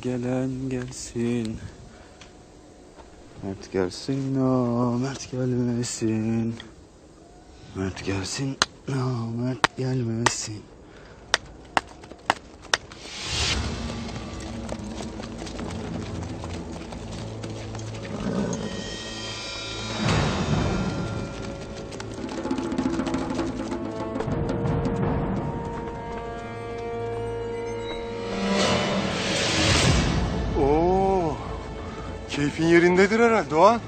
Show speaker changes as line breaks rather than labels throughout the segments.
gelen gelsin. Mert gelsin, o Mert gelmesin. Mert gelsin, o Mert gelmesin.
Keyfin yerindedir herhalde Doğan.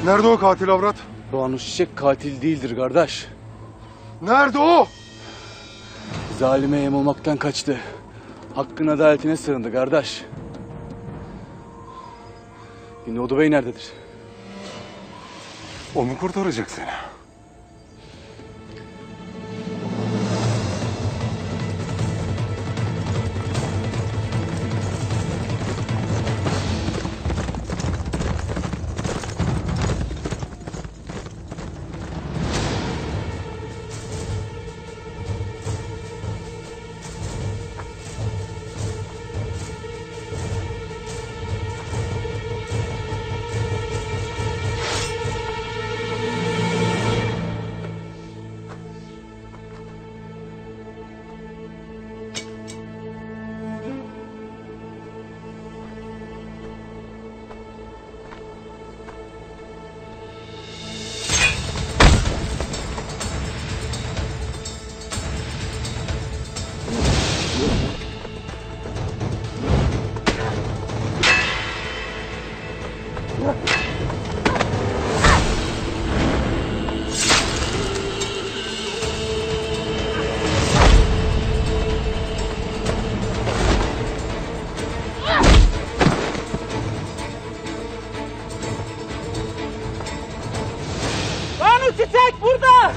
Nerede o katil avrat?
Banu Çiçek katil değildir kardeş.
Nerede o?
Zalime yem olmaktan kaçtı. Hakkın adaletine sığındı kardeş. Gündoğdu Bey nerededir?
O mu kurtaracak seni?
Banu Çiçek burada!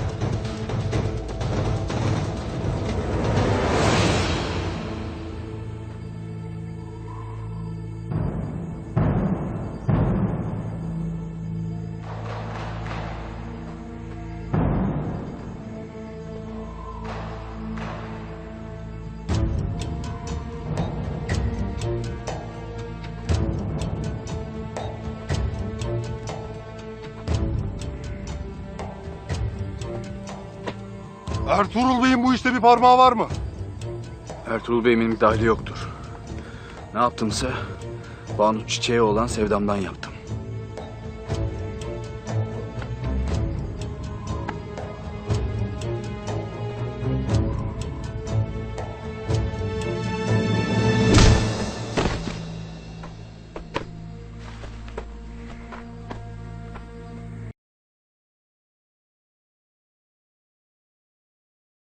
Ertuğrul Bey'in bu işte bir parmağı var mı?
Ertuğrul Bey'imin müdahale yoktur. Ne yaptımsa Banu Çiçek'e olan sevdamdan yaptım.